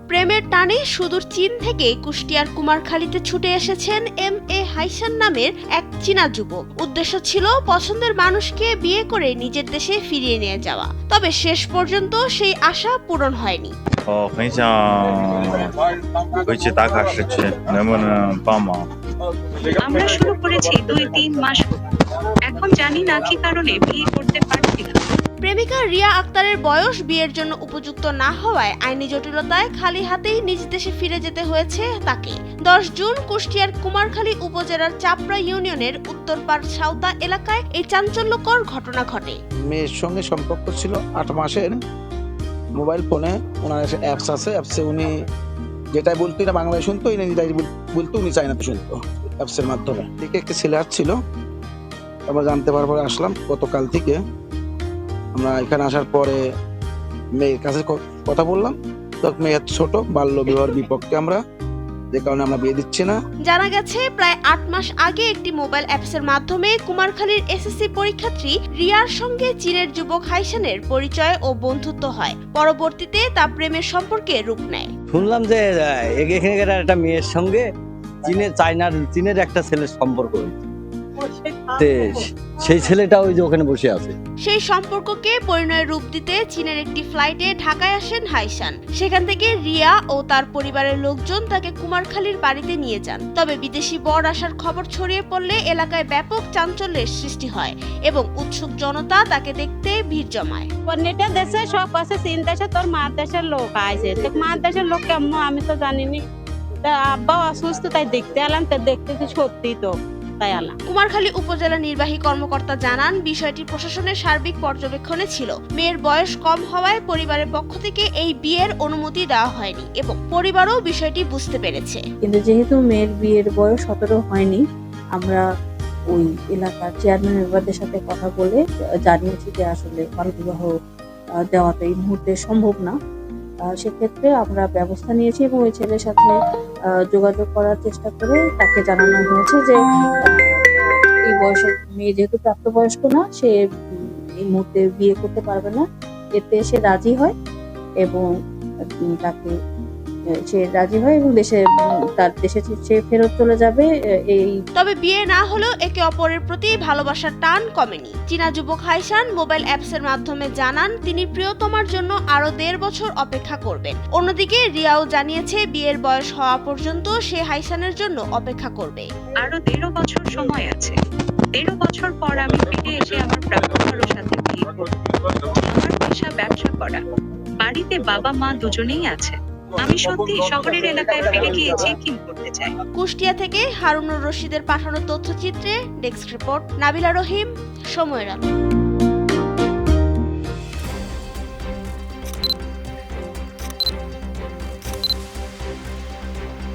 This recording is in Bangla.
প্রেমের টানে সুদূর চীন থেকে কুষ্টিয়ার কুমারখালীতে ছুটে এসেছেন এম.এ. হাইসান নামের এক চীনা যুবক। উদ্দেশ্য ছিল পছন্দের মানুষকে বিয়ে করে নিজের দেশে ফিরিয়ে নিয়ে যাওয়া। তবে শেষ পর্যন্ত সেই আশা পূরণ হয়নি। 很想回去打卡时区，能不能帮忙？ আমরা শুরু করেছি 2-3 মাস হলো। এখন জানি না কি কারণে বিয়ে করতে পারছি না। প্রেমিকা রিয়া আক্তারের বয়স বিয়ের জন্য উপযুক্ত না হওয়ায় আইনি জটিলতায় খালি হাতেই নিজ দেশে ফিরে যেতে হয়েছে তাকে। 10 জুন কুষ্টিয়ার কুমারখালী উপজেলার চাপড়া ইউনিয়নের উত্তরপাড় সাউতা এলাকায় এই চাঞ্চল্যকর ঘটনা ঘটে। মেয়ের সঙ্গে সম্পর্ক ছিল 8 মাসের। মোবাইল ফোনে ওনার অ্যাপস আছে, অ্যাপসে উনি যেটাই বলতো না বাংলায় শুনতো, যেটাই বলতো উনি চাইনাতে শুনতো অ্যাপসের মাধ্যমে। ঠিক একটা ছেলে আসছিল, আমরা জানতে পারার পরে আসলাম। গতকাল থেকে আমরা এখানে আসার পরে মেয়ের কাছে কথা বললাম, তো মেয়ের ছোট, বাল্য বিবাহের বিপক্ষে আমরা, যে কারণে আমরা বিয়ে দিচ্ছি না। জানা গেছে প্রায় 8 মাস আগে একটি মোবাইল অ্যাপসের মাধ্যমে কুমারখালীর এসএসসি পরীক্ষার্থী রিয়ার সঙ্গে চীনের যুবক হাইসানের পরিচয় ও বন্ধুত্ব হয়। পরবর্তীতে তা প্রেমের সম্পর্কে রূপ নেয়। শুনলাম যে এখানকার একটা মেয়ের সঙ্গে চীনের একটা ছেলের সম্পর্ক হয়েছে। সেই ছেলেটা ওই যে ওখানে বসে আছে। সেই সম্পর্ককে পরিণয়ের রূপ দিতে চীনের একটি ফ্লাইটে ঢাকায় আসেন হাইসান। সেখান থেকে রিয়া ও তার পরিবারের লোকজন তাকে কুমারখালীর বাড়িতে নিয়ে যান। তবে বিদেশি বর আসার খবর ছড়িয়ে পড়লে এলাকায় ব্যাপক চাঞ্চল্যের সৃষ্টি হয় এবং উৎসুক জনতা তাকে দেখতে ভিড় জমায়। অন্যটা দেশে সব আছে, চীন দেশে তোর মার দেশের লোক আছে, তো মার দেশের লোক কেমন আমি তো জানিনি। তা আব্বা অসুস্থ, তাই দেখতে এলাম, তো দেখতে সত্যি তো তাই আলাম। কুমারখালী উপজেলা নির্বাহী কর্মকর্তা জানান, বিষয়টি প্রশাসনের সার্বিক পর্যবেক্ষণে ছিল। মেয়ের বয়স কম হওয়ায় পরিবারের পক্ষ থেকে এই বিয়ের অনুমতি দেওয়া হয়নি এবং পরিবারও বিষয়টি বুঝতে পেরেছে। কিন্তু যেহেতু মেয়ের বিয়ের বয়স 17 হয়নি, আমরা ওই এলাকার চেয়ারম্যান মেম্বারদের সাথে কথা বলে জানিয়েছি যে আসলে বাল্যবিবাহ দেওয়া তো এই মুহূর্তে সম্ভব না। সেক্ষেত্রে আমরা ব্যবস্থা নিয়েছি এবং ওই ছেলের সাথে যোগাযোগ করার চেষ্টা করে তাকে জানানো হয়েছে যে এই বয়সের মেয়ে যেহেতু প্রাপ্তবয়স্ক না, সে এই মুহূর্তে বিয়ে করতে পারবে না। এতে সে রাজি হয় এবং তাকে সে রাজি হয় এবং তার দেশে সে ফেরত চলে যাবে। তবে বিয়ে না হলেও একে অপরের প্রতি ভালোবাসার টান কমেনি। চীনা যুবক হাইসান মোবাইল অ্যাপসের মাধ্যমে জানান তিনি প্রিয়তমার জন্য আরো 1.5 বছর অপেক্ষা করবেন। অন্যদিকে রিয়াও জানিয়েছে বিয়ের বয়স হওয়া পর্যন্ত সে হাইসানের জন্য অপেক্ষা করবে। আরো 1.5 বছর সময় আছে। 1.5 বছর পর আমি ফিরে এসে আমার প্রাক্তনের সাথে বিয়ে করব। আমার পেশা ব্যবসা করা, বাড়িতে বাবা মা দুজনেই আছে। আমি সত্যি শহরের এলাকায় ফিরে গিয়ে চেক-ইন করতে চাই। কুষ্টিয়া থেকে হারুনুর রশিদের পাঠানো তথ্যচিত্রে ডেস্ক রিপোর্ট, নাবিলা রহিম, সময়ের আলো।